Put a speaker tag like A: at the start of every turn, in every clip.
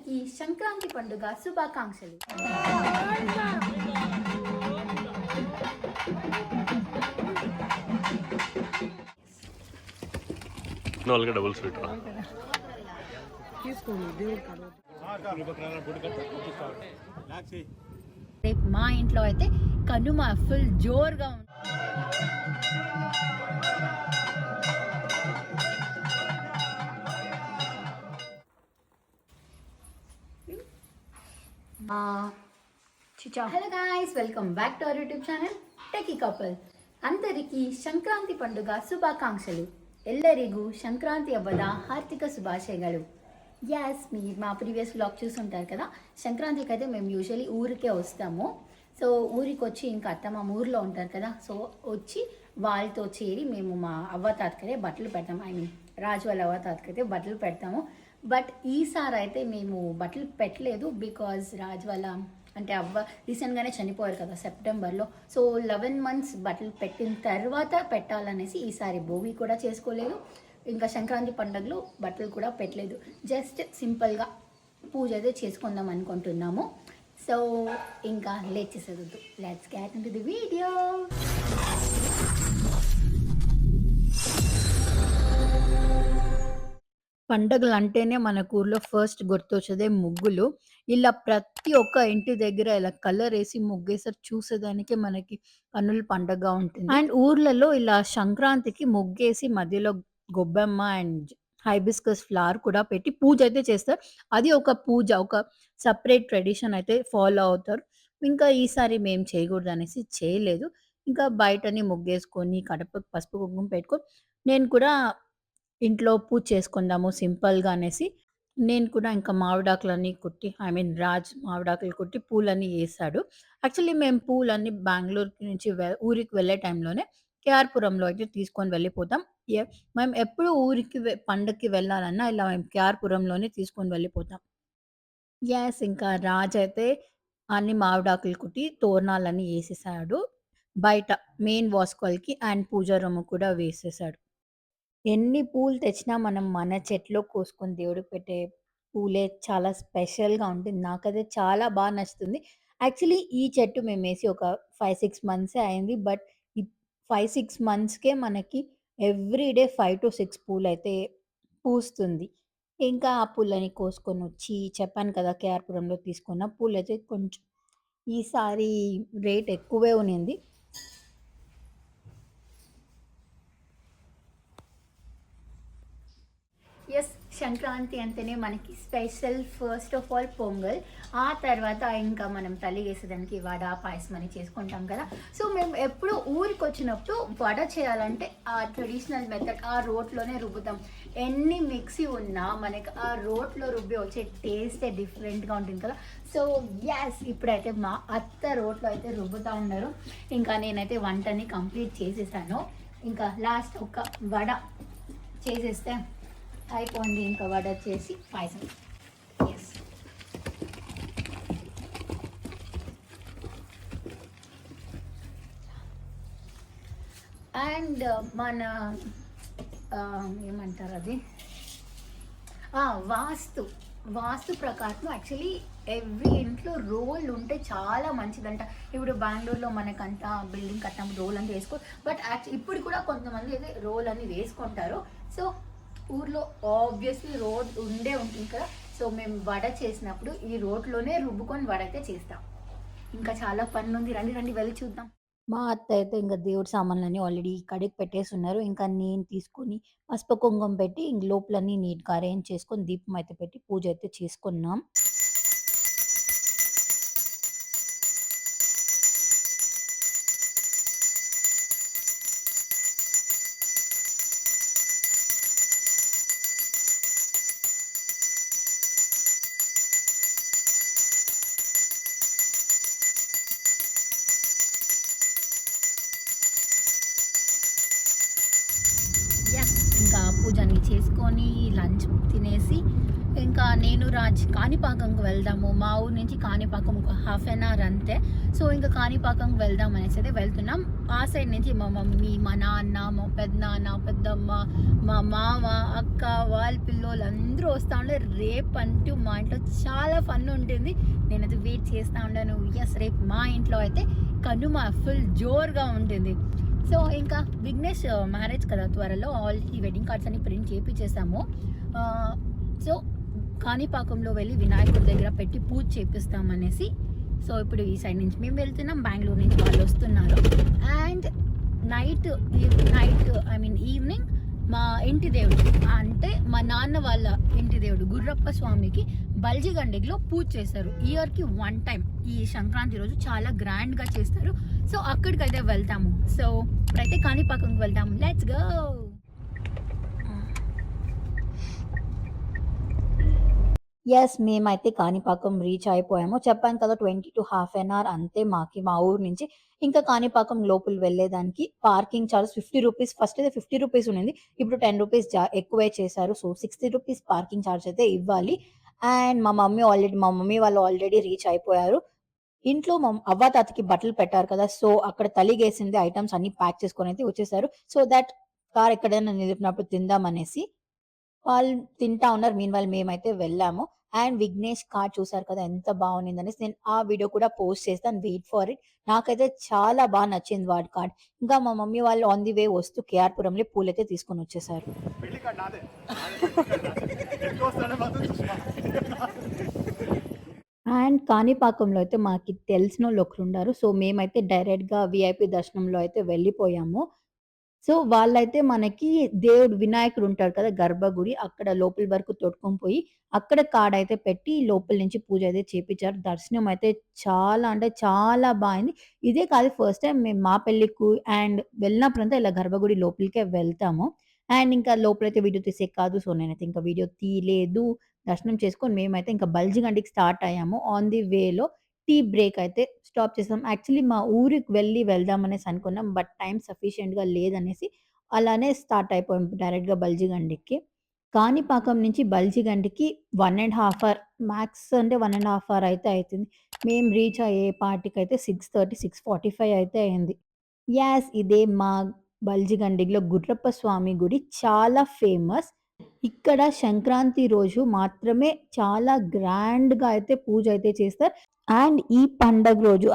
A: అందరికీ సంక్రాంతి పండుగ శుభాకాంక్షలు.
B: నాలుగు డబుల్ స్వీట్
A: రేపు మా ఇంట్లో అయితే కనుమ ఫుల్ జోరుగా ఉంది. Hello guys, welcome back to our YouTube channel techie couple. అందరికీ సంక్రాంతి పండుగ శుభాకాంక్షలు. ಎಲ್ಲರಿಗೂ సంక్రాంతి ಹಬ್ಬದ హార్దిక శుభాశయಗಳು. మీరు మా ప్రీవియస్ వ్లాగ్ చూసుంటారు కదా. సంక్రాంతికి అయితే మేము యూజువల్లీ ఊరికే వస్తాము. సో ఊరికి వచ్చి ఇంకా అత్తమ్మ ఊరిలో ఉంటారు కదా, సో వచ్చి వాళ్ళతో చేరి మేము మా అవ్వ తాతకైతే బట్టలు పెడతాము. ఐ మీన్ రాజు వాళ్ళ అవ్వ తాతకైతే బట్టలు పెడతాము. బట్ ఈసారి అయితే మేము బట్టలు పెట్టలేదు, బికాజ్ రాజు వాళ్ళ అంటే అవ్వ రీసెంట్గానే చనిపోయారు కదా సెప్టెంబర్లో. సో 11 months బట్టలు పెట్టిన తర్వాత పెట్టాలనేసి ఈసారి భోగి కూడా చేసుకోలేదు, ఇంకా సంక్రాంతి పండుగలో బట్టలు కూడా పెట్టలేదు. జస్ట్ సింపుల్గా పూజ అయితే చేసుకుందాం అనుకుంటున్నాము. సో ఇంకా లేట్ చేసేది, let's get into the video. పండగలు అంటేనే మన ఊర్లో ఫస్ట్ గుర్తొచ్చేదే ముగ్గులు. ఇలా ప్రతి ఒక్క ఇంటి దగ్గర ఇలా కలర్ వేసి ముగ్గేసారు, చూసేదానికి మనకి కన్నుల పండగ ఉంటుంది. అండ్ ఊర్లలో ఇలా సంక్రాంతికి ముగ్గేసి మధ్యలో గొబ్బెమ్మ అండ్ హైబిస్కస్ ఫ్లవర్ కూడా పెట్టి పూజ అయితే చేస్తారు. అది ఒక పూజ, ఒక సపరేట్ ట్రెడిషన్ అయితే ఫాలో అవుతారు. ఇంకా ఈసారి మేము చేయకూడదు అనేసి చేయలేదు. ఇంకా బయటని ముగ్గేసుకొని కడపకు పసుపు కుంకుమ పెట్టుకొని నేను కూడా ఇంట్లో పూజ చేసుకుందాము సింపుల్‌గా అనేసి, నేను కూడా ఇంకా మామిడాకులన్నీ కుట్టి, ఐ మీన్ రాజ్ మామిడాకులు కుట్టి పూలన్నీ ఏశాడు. యాక్చువల్లీ మేము పూలన్నీ బెంగుళూరు నుంచి ఊరికి వెళ్ళే టైంలోనే కేఆర్‌పురంలో అయితే తీసుకొని వెళ్ళిపోతాం. ఎ మేము ఎప్పుడు ఊరికి పండగకి వెళ్ళాలన్నా ఇలా మేము కేఆర్‌పురంలోనే తీసుకొని వెళ్ళిపోతాం. ఇంకా రాజ్ అయితే అన్ని మామిడాకులు కుట్టి తోరణాలన్నీ ఏసేసాడు. బయట మెయిన్ వాస్‌కాల్‌కి అండ్ పూజా రూమ్‌కి కూడా వేసేసాడు. ఎన్ని పూలు తెచ్చినా మనం మన చెట్లో కోసుకొని దేవుడికి పెట్టే పూలే చాలా స్పెషల్‌గా ఉంటుంది. నాకైతే చాలా నచ్చుతుంది. యాక్చువల్లీ ఈ చెట్టు మేమేసి ఒక 5, 6 మంత్సే అయింది. బట్ ఈ 5, 6 మంత్స్‌కే మనకి ఎవ్రీ డే 5-6 పూలైతే పూస్తుంది. ఇంకా ఆ పూలని కోసుకొనొచ్చి చెప్పాను కదా, కేఆర్‌పురంలో తీసుకున్న పూలైతే కొంచెం ఈసారి రేట్ ఎక్కువే ఉన్నింది. సంక్రాంతి అంటేనే మనకి special. First of all pongal, ఆ తర్వాత ఇంకా మనం తల్లి వేసేదానికి వడ పాయసం అని చేసుకుంటాం కదా. సో మేము ఎప్పుడు ఊరికి వచ్చినప్పుడు వడ చేయాలంటే ఆ ట్రెడిషనల్ మెథడ్, ఆ రోట్లోనే రుబ్బుతాం. ఎన్ని మిక్సీ ఉన్నా మనకి ఆ రోట్లో రుబ్బి వచ్చే టేస్టే డిఫరెంట్గా ఉంటుంది కదా. సో ఇప్పుడైతే మా అత్త రోట్లో అయితే రుబ్బుతూ ఉన్నారు. ఇంకా నేనైతే వంటని కంప్లీట్ చేసేసాను. ఇంకా లాస్ట్ ఒక వడ చేసేస్తే అయిపోయింది. ఇంకా వడ చేసి పాయసం. అండ్ మన ఏమంటారు అది, వాస్తు ప్రకారం యాక్చువల్లీ ఎవ్రీ ఇంట్లో రోల్ ఉంటే చాలా మంచిదంట. ఇప్పుడు బెంగళూరులో మనకంతా బిల్డింగ్ కట్టినప్పుడు రోల్ అంటే వేసుకో, బట్ ఇప్పుడు కూడా కొంతమంది అయితే రోల్ అని వేసుకుంటారు. సో ఊర్లో ఆబ్వియస్లీ రోడ్ ఉంటుంది కదా. సో మేము వడ చేసినప్పుడు ఈ రోడ్లోనే రుబ్బుకొని వడ అయితే చేస్తాం. ఇంకా చాలా పనులు ఉంది, రండి వెళ్ళి చూద్దాం. మా అత్త అయితే ఇంకా దేవుడి సామాన్లన్నీ ఆల్రెడీ కడిగి పెట్టేసి ఉన్నారు. ఇంకా నేను తీసుకొని పసుపు కుంకుమ పెట్టి ఇంక లోపలన్నీ నీట్గా అరేంజ్ చేసుకొని దీపం అయితే పెట్టి పూజ అయితే చేసుకున్నాం. ఇంకా పూజని చేసుకొని లంచ్ తినేసి ఇంకా నేను రాజ్ కాణిపాకంకి వెళ్దాము. మా ఊరు నుంచి కాణిపాకం ఒక హాఫ్ అన్ అవర్ అంతే. సో ఇంకా కాణిపాకంకి వెళ్దాం అనేసి అయితే వెళ్తున్నాం. ఆ సైడ్ నుంచి మా మమ్మీ, మా నాన్న, మా పెద్దనాన్న, పెద్దమ్మ, మా మామ, అక్క, వాళ్ళ పిల్లోళ్ళు అందరూ వస్తూ ఉండే. రేపంటూ మా ఇంట్లో చాలా ఫన్ ఉంటుంది. నేనైతే వెయిట్ చేస్తూ ఉన్నాను. ఎస్, రేపు మా ఇంట్లో అయితే కనుమ ఫుల్ జోరుగా ఉంటుంది. సో ఇంకా విఘ్నేష్ మ్యారేజ్ కదా త్వరలో, ఆల్రెడీ వెడ్డింగ్ కార్డ్స్ అన్ని ప్రింట్ చేయించేసాము. సో కాణిపాకంలో వెళ్ళి వినాయకుడి దగ్గర పెట్టి పూజ చేపిస్తామనేసి. సో ఇప్పుడు ఈ సైడ్ నుంచి మేము వెళ్తున్నాం, బెంగళూరు నుంచి వాళ్ళు వస్తున్నారు. అండ్ నైట్ ఈవినింగ్ మా ఇంటి దేవుడు అంటే మా నాన్న వాళ్ళ ఇంటి దేవుడు గుర్రప్ప స్వామికి బల్జిగండిలో పూజ చేస్తారు. ఇయర్కి 1 టైం ఈ సంక్రాంతి రోజు చాలా గ్రాండ్గా చేస్తారు. సో అక్కడికైతే వెళ్తాము. సో ఇప్పుడైతే కాణిపాకంకి వెళ్తాము. Let's go. ఎస్, మేమైతే కాణిపాకం రీచ్ అయిపోయాము. చెప్పాను కదా 20 to హాఫ్ అన్ అవర్ అంతే మాకి మా ఊరు నుంచి. ఇంకా కాణిపాకం లోపల వెళ్ళేదానికి పార్కింగ్ చార్జెస్ 50 రూపీస్. ఫస్ట్ అయితే 50 రూపీస్ ఉండింది, ఇప్పుడు 10 రూపీస్ ఎక్కువే చేశారు. సో 60 రూపీస్ పార్కింగ్ చార్జ్ అయితే ఇవ్వాలి. అండ్ మా మమ్మీ వాళ్ళు ఆల్రెడీ రీచ్ అయిపోయారు. ఇంట్లో మా అవ్వ తాతకి బట్టలు పెట్టారు కదా, సో అక్కడ తలిగేసింది ఐటమ్స్ అన్ని ప్యాక్ చేసుకొని అయితే వచ్చేసారు. సో దట్ కార్ ఎక్కడైనా నిలిపినప్పుడు తిందామనేసి వాళ్ళు తింటా ఉన్నారు. మీన్‌వైల్ మేమైతే వెళ్ళాము. అండ్ విఘ్నేష్ కార్డ్ చూసారు కదా ఎంత బాగుండిందనేసి. నేను ఆ వీడియో కూడా పోస్ట్ చేస్తాను. Wait for it. నాకైతే చాలా బాగా నచ్చింది వాడి కార్డ్. ఇంకా మా మమ్మీ వాళ్ళు ఆన్ ది వే వస్తూ కేఆర్‌పురంలో పూలైతే తీసుకొని వచ్చేసారు.
C: పెళ్లి కార్డ్ నాదే. ఎట్లా వస్తాడో మాత్రం చూసుకో.
A: అండ్ కాణిపాకంలో అయితే మాకి తెలిసినోళ్ళు ఒకరుండారు. సో మేమైతే డైరెక్ట్‌గా వీఐపీ దర్శనంలో అయితే వెళ్ళిపోయాము. సో వాళ్ళైతే మనకి దేవుడు వినాయకుడు ఉంటాడు కదా గర్భగుడి, అక్కడ లోపలి వరకు తొడుక్కొని పోయి, అక్కడ కార్డయితే పెట్టి లోపల నుంచి పూజ అయితే చేపిచ్చారు. దర్శనం అయితే చాలా అంటే చాలా బా అయింది. ఇదే కాదు, ఫస్ట్ టైమ్ మేము మా పెళ్ళికి అండ్ వెళ్ళినప్పుడంతా ఇలా గర్భగుడి లోపలికే వెళ్తాము. అండ్ ఇంకా లోపలైతే వీడియో తీసేకి కాదు. సో నేనైతే ఇంకా వీడియో తీయలేదు. దర్శనం చేసుకొని మేమైతే ఇంకా బల్జిగండికి స్టార్ట్ అయ్యాము. ఆన్ ది వేలో టీ బ్రేక్ అయితే స్టాప్ చేసాం. యాక్చువల్లీ మా ఊరికి వెళ్దామనేసి అనుకున్నాం. బట్ టైమ్ సఫిషియెంట్‌గా లేదనేసి అలానే స్టార్ట్ అయిపోయాం డైరెక్ట్‌గా బల్జిగండికి. కాణిపాకం నుంచి బల్జిగండికి 1 ½ అవర్ మాక్స్ అంటే 1 ½ అవర్ అయితే అయితుంది. మేము రీచ్ అయ్యే పాటికైతే 6:30, 6:45 అయితే అయింది. యాస్, ఇదే మా బల్జిగండిలో గుర్రప్ప స్వామి గుడి చాలా ఫేమస్. ఇక్కడ సంక్రాంతి రోజు మాత్రమే చాలా గ్రాండ్‌గా అయితే పూజ అయితే చేస్తారు. అండ్ ఈ పండగ రోజు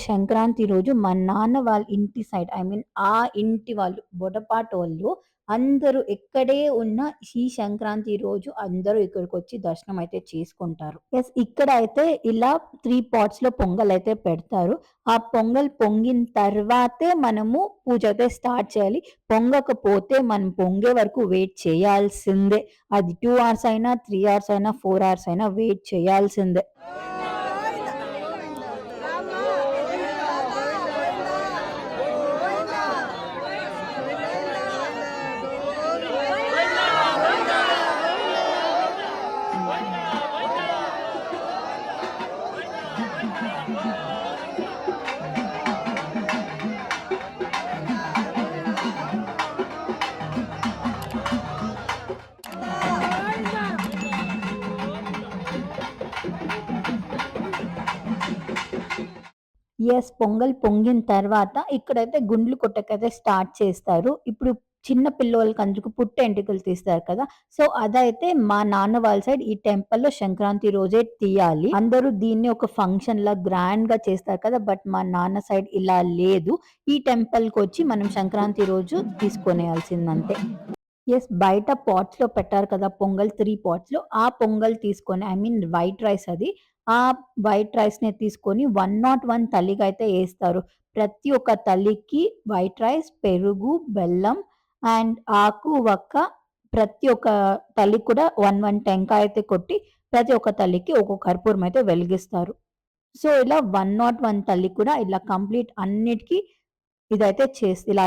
A: సంక్రాంతి రోజు మా నాన్న వాళ్ళ ఇంటి సైడ్ ఆ ఇంటి వాళ్ళు బొడపాటోళ్ళు అందరూ ఎక్కడే ఉన్న ఈ సంక్రాంతి రోజు అందరూ ఇక్కడికొచ్చి దర్శనం అయితే చేసుకుంటారు. యెస్, ఇక్కడ అయితే ఇలా 3 పాట్స్‌లో పొంగల్ అయితే పెడతారు. ఆ పొంగల్ పొంగిన తర్వాతే మనము పూజ అయితే స్టార్ట్ చేయాలి. పొంగకపోతే మనం పొంగే వరకు వెయిట్ చేయాల్సిందే. అది 2 అవర్స్ అయినా, 3 అవర్స్ అయినా, 4 అవర్స్ అయినా వెయిట్ చేయాల్సిందే. యెస్, పొంగల్ పొంగిన తర్వాత ఇక్కడైతే గుండ్లు కొట్టకైతే స్టార్ట్ చేస్తారు. ఇప్పుడు చిన్న పిల్లోళ్ళకందుకు పుట్టెంటుకలు తీస్తారు కదా, సో అదైతే మా నాన్న వాళ్ళ సైడ్ ఈ టెంపుల్‌లో సంక్రాంతి రోజే తీయాలి. అందరూ దీన్ని ఒక ఫంక్షన్‌లా గ్రాండ్‌గా చేస్తారు కదా, బట్ మా నాన్న సైడ్ ఇలా లేదు. ఈ టెంపుల్‌కొచ్చి మనం సంక్రాంతి రోజు తీసుకొనేయాల్సిందంతే. యెస్, బయట పాట్స్‌లో పెట్టారు కదా పొంగల్, 3 పాట్స్‌లో. ఆ పొంగల్ తీసుకొని వైట్ రైస్ అది. ఆ వైట్ రైస్‌ని తీసుకొని 101 తల్లిగైతే ఏస్తారు. ప్రతి ఒక్క తల్లికి వైట్ రైస్, పెరుగు, బెల్లం అండ్ ఆకు, వక్క, ప్రతి ఒక్క తల్లికి కూడా 1 టెంకాయ అయితే కొట్టి, ప్రతి ఒక్క తల్లికి ఒక్కొక్క కర్పూరం అయితే వెలిగిస్తారు. సో ఇలా 101 తల్లికి కూడా ఇలా కంప్లీట్ అన్నిటికి ఇలా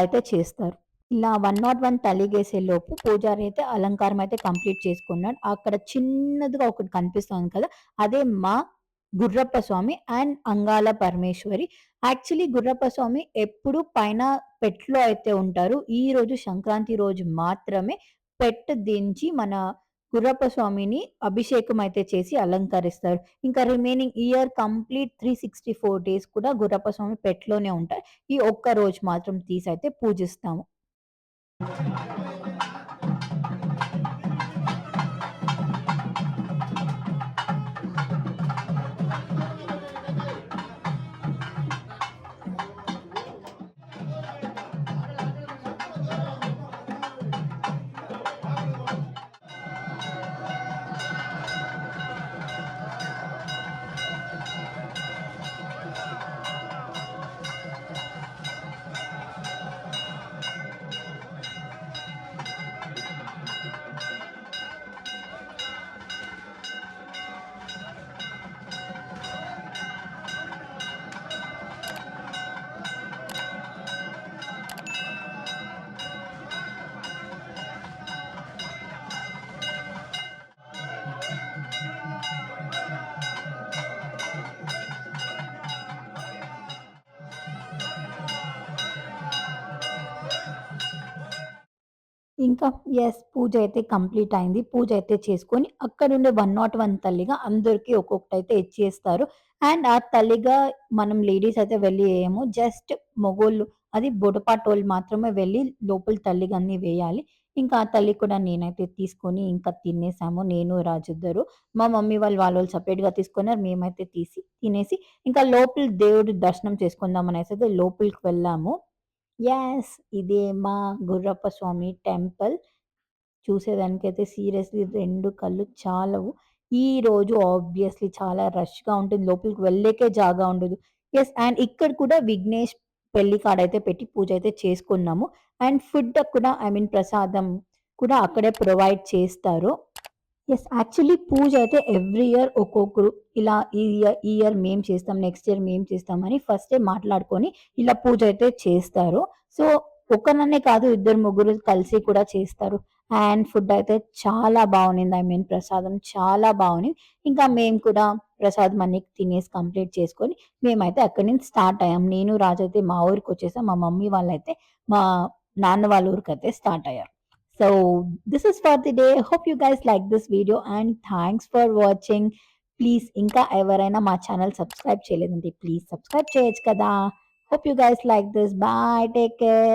A: అయితే చేస్తారు. ఇలా 101 తలిగేసేలోపు పూజారి అయితే అలంకారం అయితే కంప్లీట్ చేసుకున్నాడు. అక్కడ చిన్నదిగా ఒకటి కనిపిస్తోంది కదా, అదే మా గుర్రప్ప స్వామి అండ్ అంగాల పరమేశ్వరి. యాక్చువల్లీ గుర్రప్ప స్వామి ఎప్పుడు పైన పెట్టులో అయితే ఉంటారు. ఈ రోజు సంక్రాంతి రోజు మాత్రమే పెట్టు దించి మన గుర్రప్ప స్వామిని అభిషేకం అయితే చేసి అలంకరిస్తారు. ఇంకా రిమైనింగ్ ఇయర్ కంప్లీట్ 364 డేస్ కూడా గుర్రప్ప స్వామి పెట్లోనే ఉంటారు. ఈ ఒక్క రోజు మాత్రం తీసైతే పూజిస్తాము. ఇంకా పూజ అయితే కంప్లీట్ అయింది. పూజ అయితే చేసుకొని అక్కడుండే 101 తల్లిగా అందరికి ఒక్కొక్కటైతే ఇచ్చేస్తారు. అండ్ ఆ తల్లిగా మనం లేడీస్ అయితే వెళ్లి ఏయము. జస్ట్ మొగోళ్ళు అది బుడపాటోళ్ళు మాత్రమే వెళ్లి లోపల తల్లిగా అన్నీ వేయాలి. ఇంకా ఆ తల్లి కూడా నేనైతే తీసుకొని ఇంకా తినేసాము. నేను, రాజుద్దరు. మా మమ్మీ వాళ్ళు సెపరేట్‌గా తీసుకున్నారు. మేమైతే తినేసి ఇంకా లోపల దేవుడి దర్శనం చేసుకుందాం అనేసైతే లోపలికి వెళ్ళాము. ఇదే మా గుర్రప్ప స్వామి టెంపుల్. చూసేదానికైతే సీరియస్‌లీ 2 కళ్ళు చాలవు. ఈరోజు ఆబ్వియస్‌లీ చాలా రష్‌గా ఉంటుంది. లోపలికి వెళ్ళేకే జాగా ఉండదు. అండ్ ఇక్కడ కూడా విఘ్నేష్ పెళ్లి కార్డయితే పెట్టి పూజ అయితే చేసుకున్నాము. అండ్ ఫుడ్ కూడా ప్రసాదం కూడా అక్కడే ప్రొవైడ్ చేస్తారు. యాక్చువల్లీ పూజ అయితే ఎవ్రీ ఇయర్ ఒక్కొక్కరు ఇలా ఈ ఇయర్ మేము చేస్తాం, నెక్స్ట్ ఇయర్ మేము చేస్తామని ఫస్టే మాట్లాడుకొని ఇలా పూజ అయితే చేస్తారు. సో, ఒకరిననే కాదు ఇద్దరు, ముగ్గురు కలిసి కూడా చేస్తారు. అండ్ ఫుడ్ అయితే చాలా బావునింది. ప్రసాదం చాలా బావునింది. ఇంకా మేము కూడా ప్రసాదం అన్నీ తినేసి కంప్లీట్ చేసుకొని మేమైతే అక్కడి నుంచి స్టార్ట్ అయ్యాం. నేను, రాజు అయితే మా ఊరికొచ్చేసాం. మా మమ్మీ వాళ్ళైతే మా నాన్న వాళ్ళ ఊరికైతే స్టార్ట్ అయ్యారు. So this is for the day. Hope you guys like this video and thanks for watching. Please ఇంకా ఎవరైనా మా ఛానల్ సబ్స్క్రైబ్ చేయలేదంటే ప్లీజ్ సబ్స్క్రైబ్ చేయొచ్చు కదా. Hope you guys like this. Bye. Take care.